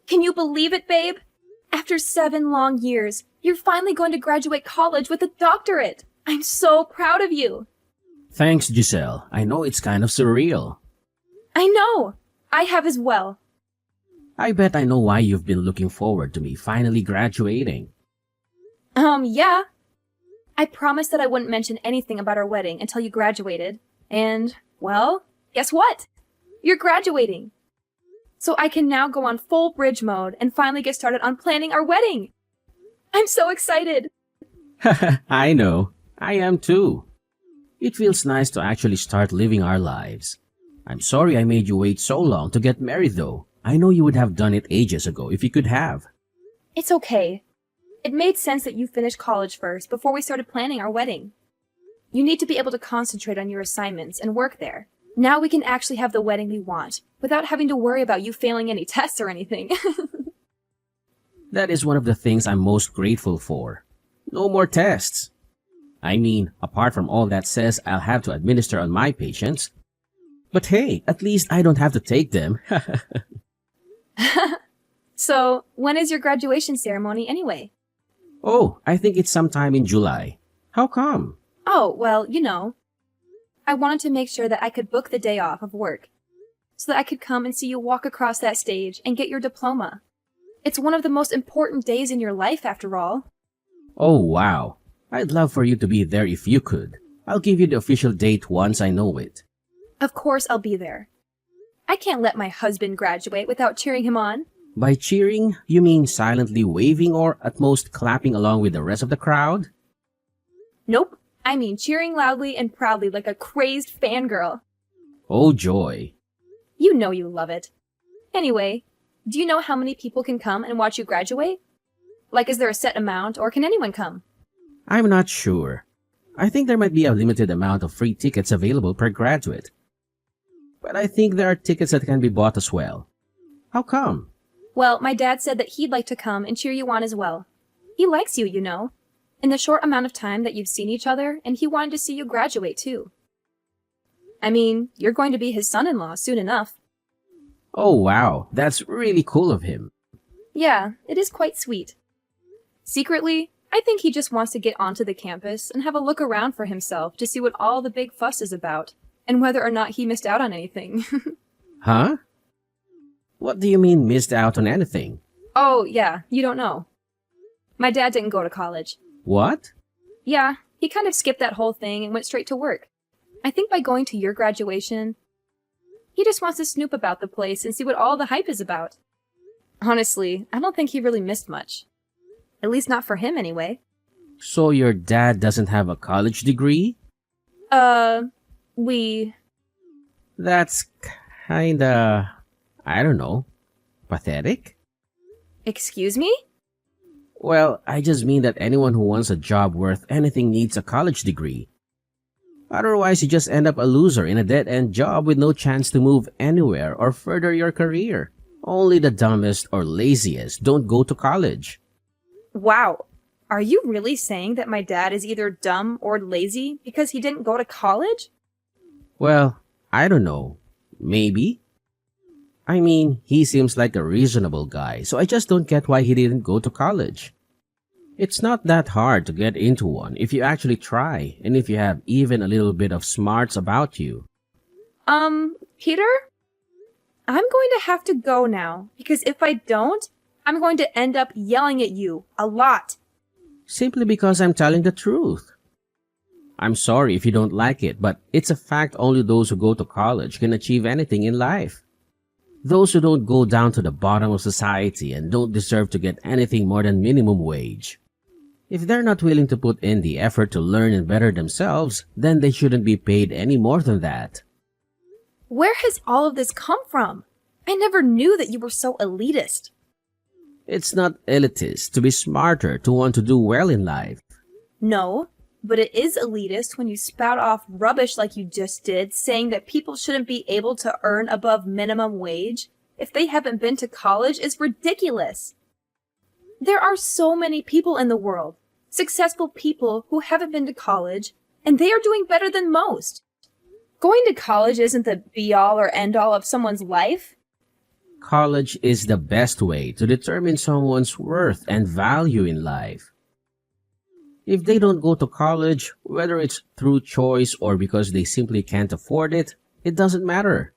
Can you believe it, babe? After 7 long years, you're finally going to graduate college with a doctorate. I'm so proud of you. Thanks, Giselle. I know it's kind of surreal. I know. I have as well. I bet I know why you've been looking forward to me finally graduating. Yeah. I promised that I wouldn't mention anything about our wedding until you graduated. And, well, guess what? You're graduating. So I can now go on full bridge mode and finally get started on planning our wedding. I'm so excited. I know. I am too. It feels nice to actually start living our lives. I'm sorry I made you wait so long to get married though. I know you would have done it ages ago if you could have. It's okay. It made sense that you finished college first before we started planning our wedding. You need to be able to concentrate on your assignments and work there. Now we can actually have the wedding we want, without having to worry about you failing any tests or anything. That is one of the things I'm most grateful for. No more tests. I mean, apart from all that says I'll have to administer on my patients. But hey, at least I don't have to take them. So, when is your graduation ceremony anyway? Oh, I think it's sometime in July. How come? Oh, well, I wanted to make sure that I could book the day off of work, so that I could come and see you walk across that stage and get your diploma. It's one of the most important days in your life, after all. Oh, wow. I'd love for you to be there if you could. I'll give you the official date once I know it. Of course I'll be there. I can't let my husband graduate without cheering him on. By cheering, you mean silently waving or at most clapping along with the rest of the crowd? Nope. I mean cheering loudly and proudly like a crazed fangirl. Oh, joy. You know you love it. Anyway, do you know how many people can come and watch you graduate? Like, is there a set amount, or can anyone come? I'm not sure. I think there might be a limited amount of free tickets available per graduate. But I think there are tickets that can be bought as well. How come? Well, my dad said that he'd like to come and cheer you on as well. He likes you, in the short amount of time that you've seen each other, and he wanted to see you graduate too. I mean, you're going to be his son-in-law soon enough. Oh, wow. That's really cool of him. Yeah, it is quite sweet. Secretly, I think he just wants to get onto the campus and have a look around for himself to see what all the big fuss is about, and whether or not he missed out on anything. Huh? What do you mean missed out on anything? Oh, yeah, you don't know. My dad didn't go to college. What? Yeah, he kind of skipped that whole thing and went straight to work. I think by going to your graduation, he just wants to snoop about the place and see what all the hype is about. Honestly, I don't think he really missed much. At least not for him, anyway. So your dad doesn't have a college degree? We... That's kinda... I don't know. Pathetic? Excuse me? Well, I just mean that anyone who wants a job worth anything needs a college degree. Otherwise, you just end up a loser in a dead-end job with no chance to move anywhere or further your career. Only the dumbest or laziest don't go to college. Wow. Are you really saying that my dad is either dumb or lazy because he didn't go to college? Well, I don't know. Maybe. I mean, he seems like a reasonable guy, so I just don't get why he didn't go to college. It's not that hard to get into one if you actually try, and if you have even a little bit of smarts about you. Peter? I'm going to have to go now, because if I don't, I'm going to end up yelling at you a lot. Simply because I'm telling the truth. I'm sorry if you don't like it, but it's a fact only those who go to college can achieve anything in life. Those who don't go down to the bottom of society and don't deserve to get anything more than minimum wage. If they're not willing to put in the effort to learn and better themselves, then they shouldn't be paid any more than that. Where has all of this come from? I never knew that you were so elitist. It's not elitist to be smarter to want to do well in life. No, but it is elitist when you spout off rubbish like you just did, saying that people shouldn't be able to earn above minimum wage if they haven't been to college is ridiculous. There are so many people in the world, successful people who haven't been to college, and they are doing better than most. Going to college isn't the be-all or end-all of someone's life. College is the best way to determine someone's worth and value in life. If they don't go to college, whether it's through choice or because they simply can't afford it, it doesn't matter.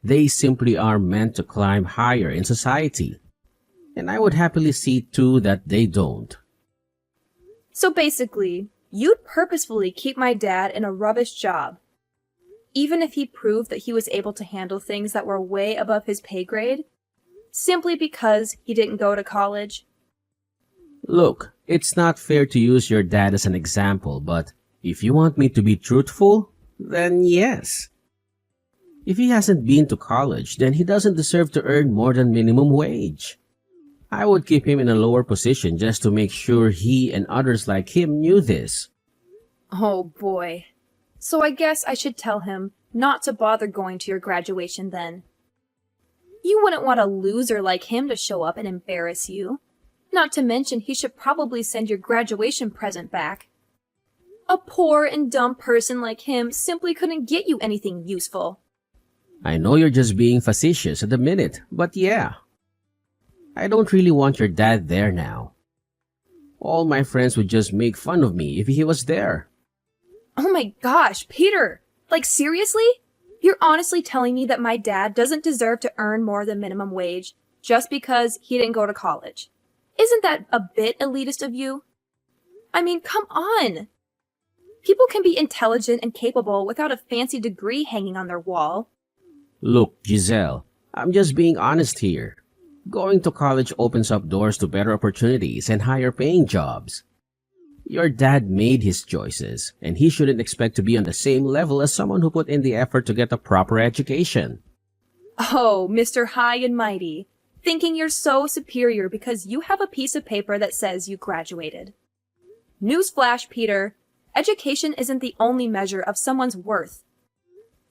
They simply are meant to climb higher in society. And I would happily see too that they don't. So basically, you'd purposefully keep my dad in a rubbish job, even if he proved that he was able to handle things that were way above his pay grade, simply because he didn't go to college? Look, it's not fair to use your dad as an example, but if you want me to be truthful, then yes. If he hasn't been to college, then he doesn't deserve to earn more than minimum wage. I would keep him in a lower position just to make sure he and others like him knew this. Oh boy. So I guess I should tell him not to bother going to your graduation then. You wouldn't want a loser like him to show up and embarrass you. Not to mention he should probably send your graduation present back. A poor and dumb person like him simply couldn't get you anything useful. I know you're just being facetious at the minute, but yeah. I don't really want your dad there now. All my friends would just make fun of me if he was there. Oh my gosh, Peter! Like seriously? You're honestly telling me that my dad doesn't deserve to earn more than minimum wage just because he didn't go to college? Isn't that a bit elitist of you? I mean, come on! People can be intelligent and capable without a fancy degree hanging on their wall. Look, Giselle, I'm just being honest here. Going to college opens up doors to better opportunities and higher paying jobs. Your dad made his choices, and he shouldn't expect to be on the same level as someone who put in the effort to get a proper education. Oh, Mr. High and Mighty, thinking you're so superior because you have a piece of paper that says you graduated. Newsflash, Peter, education isn't the only measure of someone's worth.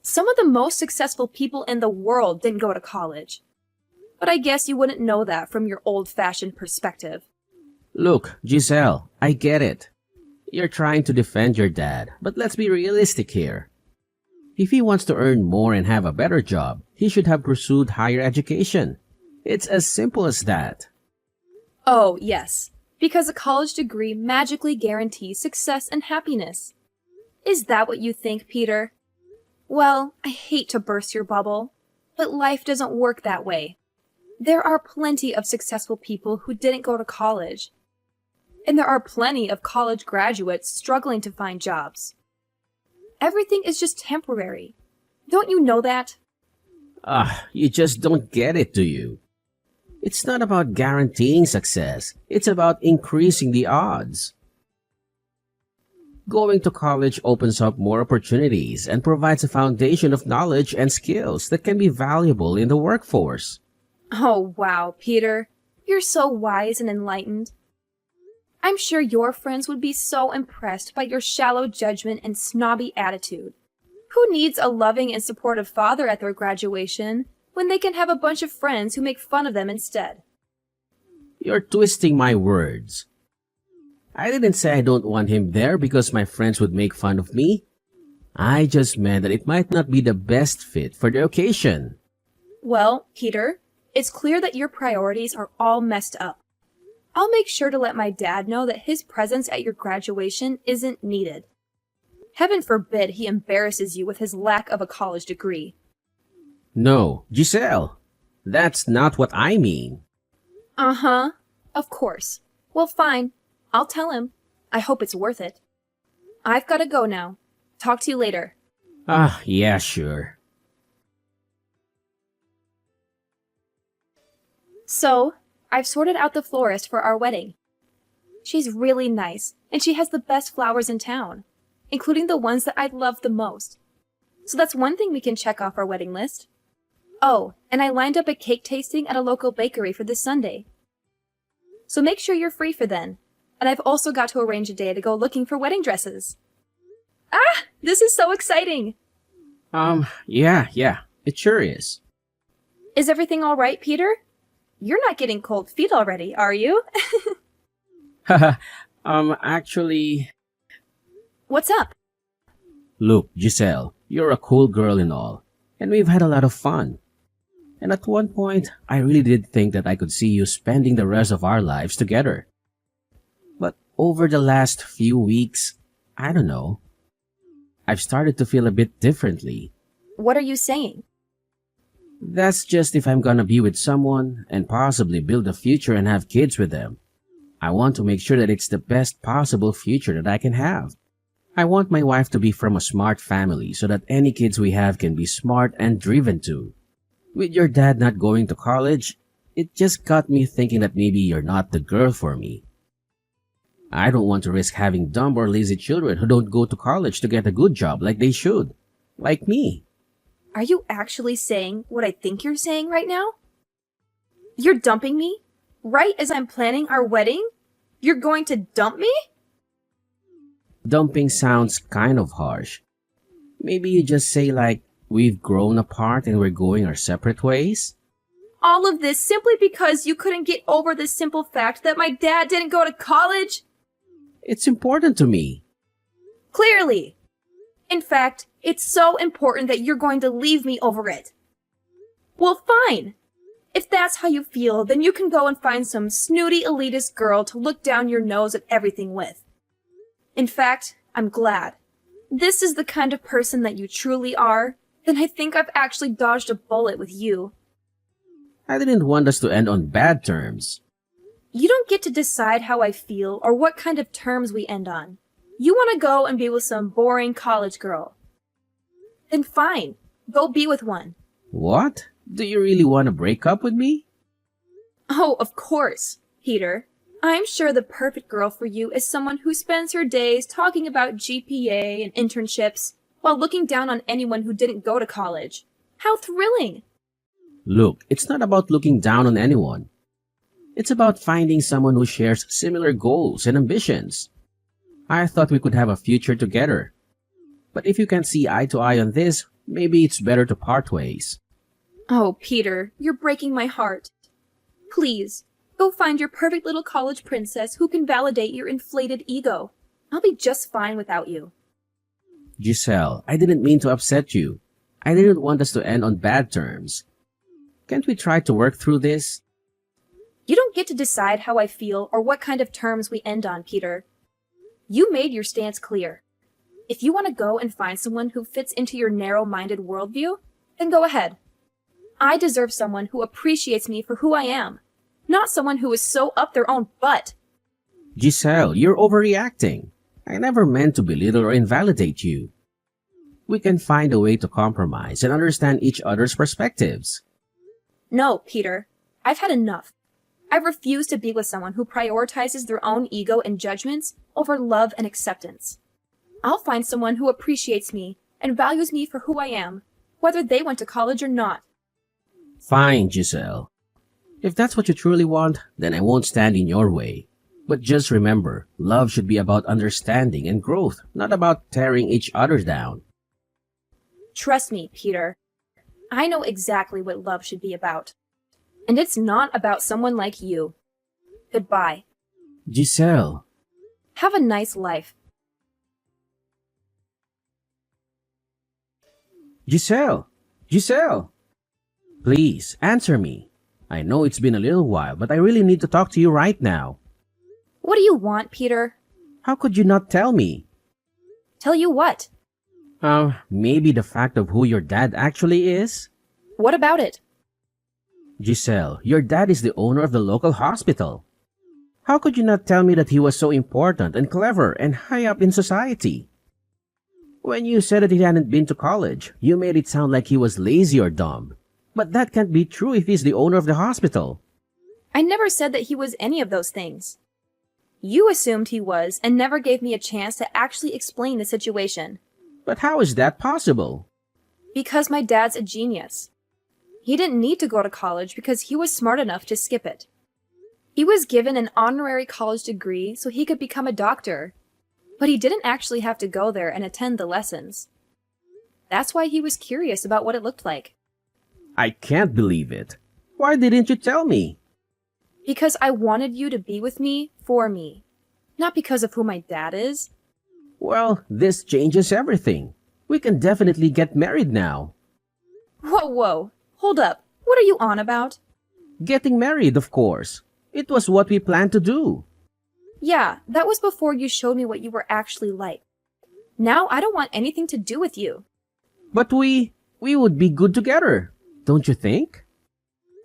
Some of the most successful people in the world didn't go to college. But I guess you wouldn't know that from your old-fashioned perspective. Look, Giselle, I get it. You're trying to defend your dad, but let's be realistic here. If he wants to earn more and have a better job, he should have pursued higher education. It's as simple as that. Oh, yes, because a college degree magically guarantees success and happiness. Is that what you think, Peter? Well, I hate to burst your bubble, but life doesn't work that way. There are plenty of successful people who didn't go to college. And there are plenty of college graduates struggling to find jobs. Everything is just temporary. Don't you know that? You just don't get it, do you? It's not about guaranteeing success. It's about increasing the odds. Going to college opens up more opportunities and provides a foundation of knowledge and skills that can be valuable in the workforce. Oh, wow, Peter. You're so wise and enlightened. I'm sure your friends would be so impressed by your shallow judgment and snobby attitude. Who needs a loving and supportive father at their graduation when they can have a bunch of friends who make fun of them instead? You're twisting my words. I didn't say I don't want him there because my friends would make fun of me. I just meant that it might not be the best fit for the occasion. Well, Peter, it's clear that your priorities are all messed up. I'll make sure to let my dad know that his presence at your graduation isn't needed. Heaven forbid he embarrasses you with his lack of a college degree. No, Giselle, that's not what I mean. Uh-huh, of course. Well, fine. I'll tell him. I hope it's worth it. I've got to go now. Talk to you later. Yeah, sure. So, I've sorted out the florist for our wedding. She's really nice, and she has the best flowers in town, including the ones that I love the most. So that's one thing we can check off our wedding list. Oh, and I lined up a cake tasting at a local bakery for this Sunday. So make sure you're free for then. And I've also got to arrange a day to go looking for wedding dresses. Ah! This is so exciting! Yeah, it sure is. Is everything all right, Peter? You're not getting cold feet already, are you? Actually... What's up? Look, Giselle, you're a cool girl and all, and we've had a lot of fun. And at one point, I really did think that I could see you spending the rest of our lives together. But over the last few weeks, I don't know, I've started to feel a bit differently. What are you saying? That's just if I'm gonna be with someone and possibly build a future and have kids with them. I want to make sure that it's the best possible future that I can have. I want my wife to be from a smart family so that any kids we have can be smart and driven too. With your dad not going to college, it just got me thinking that maybe you're not the girl for me. I don't want to risk having dumb or lazy children who don't go to college to get a good job like they should. Like me. Are you actually saying what I think you're saying right now? You're dumping me? Right as I'm planning our wedding? You're going to dump me? Dumping sounds kind of harsh. Maybe you just say like, we've grown apart and we're going our separate ways? All of this simply because you couldn't get over the simple fact that my dad didn't go to college? It's important to me. Clearly. In fact, it's so important that you're going to leave me over it. Well, fine. If that's how you feel, then you can go and find some snooty elitist girl to look down your nose at everything with. In fact, I'm glad. This is the kind of person that you truly are, then I think I've actually dodged a bullet with you. I didn't want us to end on bad terms. You don't get to decide how I feel or what kind of terms we end on. You want to go and be with some boring college girl. Then fine, go be with one. What? Do you really want to break up with me? Oh, of course, Peter. I'm sure the perfect girl for you is someone who spends her days talking about GPA and internships while looking down on anyone who didn't go to college. How thrilling! Look, it's not about looking down on anyone. It's about finding someone who shares similar goals and ambitions. I thought we could have a future together. But if you can't see eye to eye on this, maybe it's better to part ways. Oh, Peter, you're breaking my heart. Please, go find your perfect little college princess who can validate your inflated ego. I'll be just fine without you. Giselle, I didn't mean to upset you. I didn't want us to end on bad terms. Can't we try to work through this? You don't get to decide how I feel or what kind of terms we end on, Peter. You made your stance clear. If you want to go and find someone who fits into your narrow-minded worldview, then go ahead. I deserve someone who appreciates me for who I am, not someone who is so up their own butt. Giselle, you're overreacting. I never meant to belittle or invalidate you. We can find a way to compromise and understand each other's perspectives. No, Peter. I've had enough. I refuse to be with someone who prioritizes their own ego and judgments over love and acceptance. I'll find someone who appreciates me and values me for who I am, whether they went to college or not. Fine, Giselle. If that's what you truly want, then I won't stand in your way. But just remember, love should be about understanding and growth, not about tearing each other down. Trust me, Peter. I know exactly what love should be about. And it's not about someone like you. Goodbye. Giselle. Have a nice life. Giselle! Giselle! Please, answer me. I know it's been a little while, but I really need to talk to you right now. What do you want, Peter? How could you not tell me? Tell you what? Maybe the fact of who your dad actually is? What about it? Giselle, your dad is the owner of the local hospital. How could you not tell me that he was so important and clever and high up in society? When you said that he hadn't been to college, you made it sound like he was lazy or dumb. But that can't be true if he's the owner of the hospital. I never said that he was any of those things. You assumed he was and never gave me a chance to actually explain the situation. But how is that possible? Because my dad's a genius. He didn't need to go to college because he was smart enough to skip it. He was given an honorary college degree so he could become a doctor. But he didn't actually have to go there and attend the lessons. That's why he was curious about what it looked like. I can't believe it. Why didn't you tell me? Because I wanted you to be with me for me. Not because of who my dad is. Well, this changes everything. We can definitely get married now. Whoa, whoa. Hold up. What are you on about? Getting married, of course. It was what we planned to do. Yeah, that was before you showed me what you were actually like. Now I don't want anything to do with you. But we would be good together, don't you think?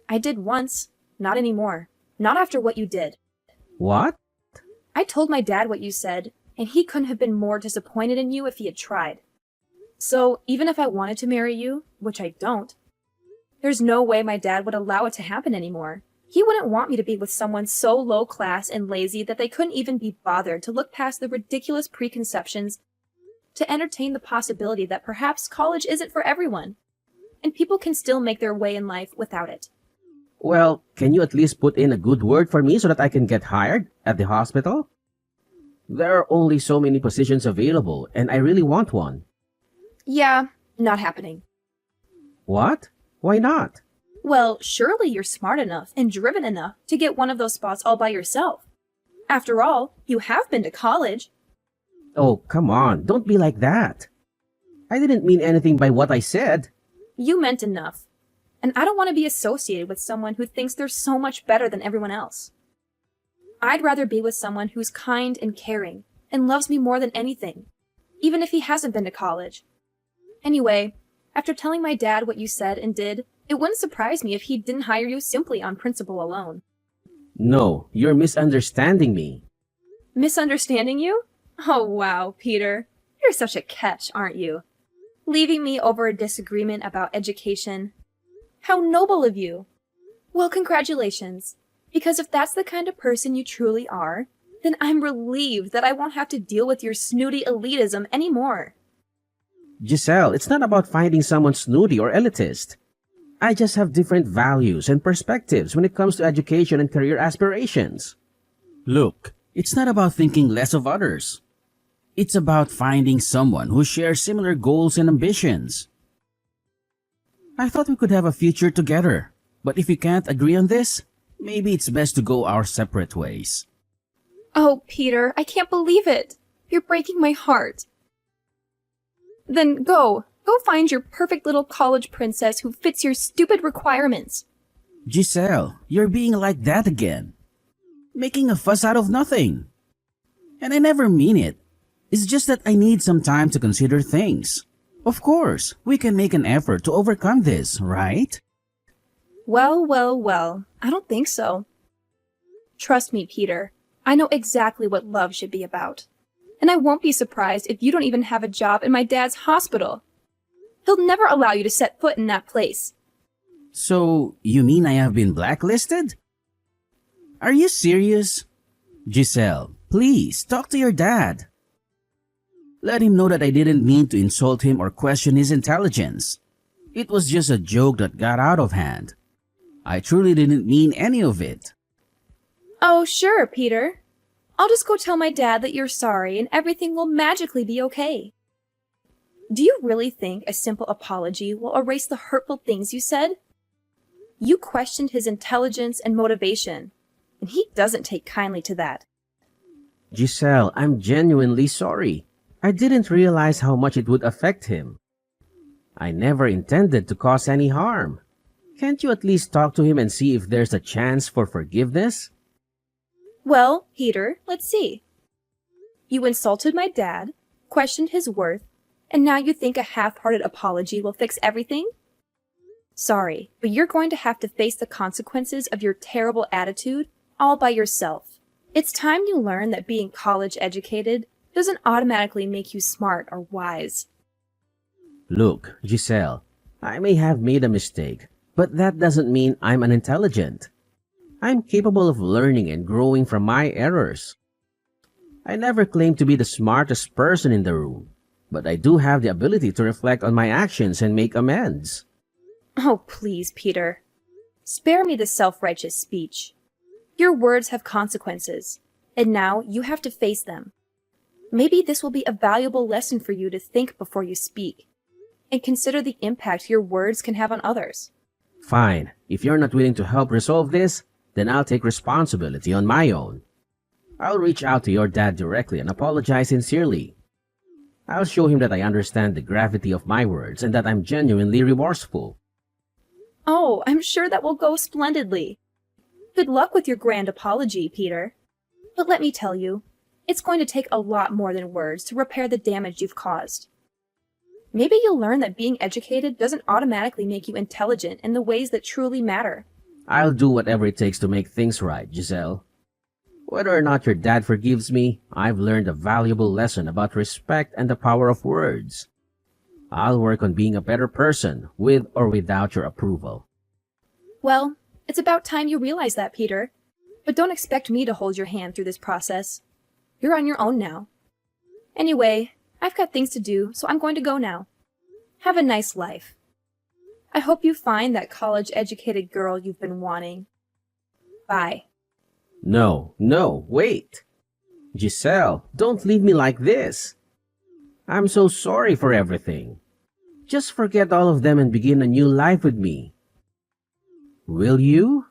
I did once. Not anymore. Not after what you did. What? I told my dad what you said, and he couldn't have been more disappointed in you if he had tried. So, even if I wanted to marry you, which I don't, there's no way my dad would allow it to happen anymore. He wouldn't want me to be with someone so low class and lazy that they couldn't even be bothered to look past the ridiculous preconceptions to entertain the possibility that perhaps college isn't for everyone, and people can still make their way in life without it. Well, can you at least put in a good word for me so that I can get hired at the hospital? There are only so many positions available, and I really want one. Yeah, not happening. What? Why not? Well, surely you're smart enough and driven enough to get one of those spots all by yourself. After all, you have been to college. Oh, come on, don't be like that. I didn't mean anything by what I said. You meant enough. And I don't want to be associated with someone who thinks they're so much better than everyone else. I'd rather be with someone who's kind and caring and loves me more than anything, even if he hasn't been to college. Anyway, after telling my dad what you said and did, it wouldn't surprise me if he didn't hire you simply on principle alone. No, you're misunderstanding me. Misunderstanding you? Oh, wow, Peter. You're such a catch, aren't you? Leaving me over a disagreement about education. How noble of you. Well, congratulations. Because if that's the kind of person you truly are, then I'm relieved that I won't have to deal with your snooty elitism anymore. Giselle, it's not about finding someone snooty or elitist. I just have different values and perspectives when it comes to education and career aspirations. Look, it's not about thinking less of others. It's about finding someone who shares similar goals and ambitions. I thought we could have a future together, but if we can't agree on this, maybe it's best to go our separate ways. Oh, Peter, I can't believe it. You're breaking my heart. Then go find your perfect little college princess who fits your stupid requirements. Giselle, you're being like that again. Making a fuss out of nothing. And I never mean it. It's just that I need some time to consider things. Of course, we can make an effort to overcome this, right? Well, I don't think so. Trust me, Peter. I know exactly what love should be about. And I won't be surprised if you don't even have a job in my dad's hospital. He'll never allow you to set foot in that place. So, you mean I have been blacklisted? Are you serious? Giselle, please, talk to your dad. Let him know that I didn't mean to insult him or question his intelligence. It was just a joke that got out of hand. I truly didn't mean any of it. Oh, sure, Peter. I'll just go tell my dad that you're sorry and everything will magically be okay. Do you really think a simple apology will erase the hurtful things you said? You questioned his intelligence and motivation, and he doesn't take kindly to that. Giselle, I'm genuinely sorry. I didn't realize how much it would affect him. I never intended to cause any harm. Can't you at least talk to him and see if there's a chance for forgiveness? Well, Peter, let's see. You insulted my dad, questioned his worth, and now you think a half-hearted apology will fix everything? Sorry, but you're going to have to face the consequences of your terrible attitude all by yourself. It's time you learn that being college educated doesn't automatically make you smart or wise. Look, Giselle, I may have made a mistake, but that doesn't mean I'm unintelligent. I'm capable of learning and growing from my errors. I never claimed to be the smartest person in the room, but I do have the ability to reflect on my actions and make amends. Oh, please, Peter. Spare me the self-righteous speech. Your words have consequences, and now you have to face them. Maybe this will be a valuable lesson for you to think before you speak, and consider the impact your words can have on others. Fine. If you're not willing to help resolve this, then I'll take responsibility on my own. I'll reach out to your dad directly and apologize sincerely. I'll show him that I understand the gravity of my words and that I'm genuinely remorseful. Oh, I'm sure that will go splendidly. Good luck with your grand apology, Peter. But let me tell you, it's going to take a lot more than words to repair the damage you've caused. Maybe you'll learn that being educated doesn't automatically make you intelligent in the ways that truly matter. I'll do whatever it takes to make things right, Giselle. Whether or not your dad forgives me, I've learned a valuable lesson about respect and the power of words. I'll work on being a better person, with or without your approval. Well, it's about time you realize that, Peter. But don't expect me to hold your hand through this process. You're on your own now. Anyway, I've got things to do, so I'm going to go now. Have a nice life. I hope you find that college-educated girl you've been wanting. Bye. No, wait. Giselle, don't leave me like this. I'm so sorry for everything. Just forget all of them and begin a new life with me. Will you?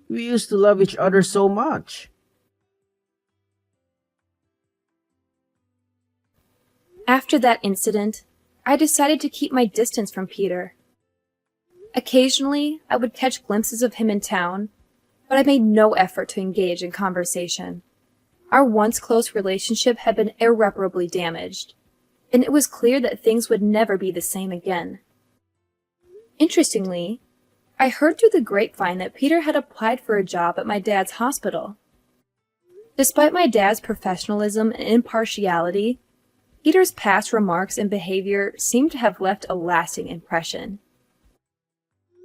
We used to love each other so much. After that incident, I decided to keep my distance from Peter. Occasionally, I would catch glimpses of him in town, but I made no effort to engage in conversation. Our once close relationship had been irreparably damaged, and it was clear that things would never be the same again. Interestingly, I heard through the grapevine that Peter had applied for a job at my dad's hospital. Despite my dad's professionalism and impartiality, Peter's past remarks and behavior seemed to have left a lasting impression.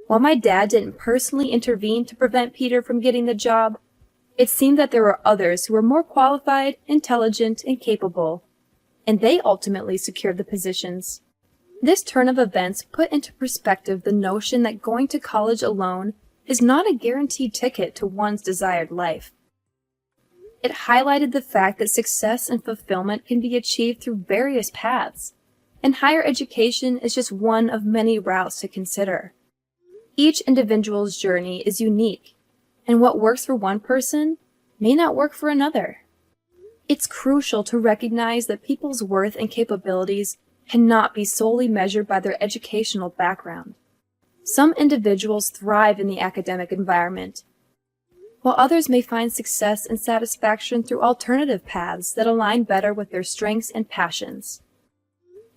While my dad didn't personally intervene to prevent Peter from getting the job, it seemed that there were others who were more qualified, intelligent, and capable, and they ultimately secured the positions. This turn of events put into perspective the notion that going to college alone is not a guaranteed ticket to one's desired life. It highlighted the fact that success and fulfillment can be achieved through various paths, and higher education is just one of many routes to consider. Each individual's journey is unique, and what works for one person may not work for another. It's crucial to recognize that people's worth and capabilities cannot be solely measured by their educational background. Some individuals thrive in the academic environment, while others may find success and satisfaction through alternative paths that align better with their strengths and passions.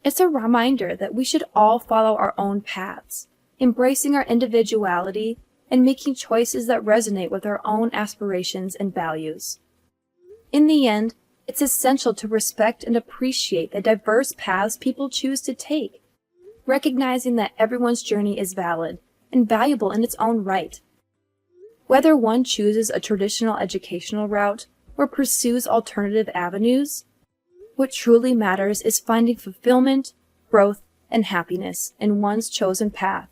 It's a reminder that we should all follow our own paths, embracing our individuality and making choices that resonate with our own aspirations and values. In the end, it's essential to respect and appreciate the diverse paths people choose to take, recognizing that everyone's journey is valid and valuable in its own right. Whether one chooses a traditional educational route or pursues alternative avenues, what truly matters is finding fulfillment, growth, and happiness in one's chosen path.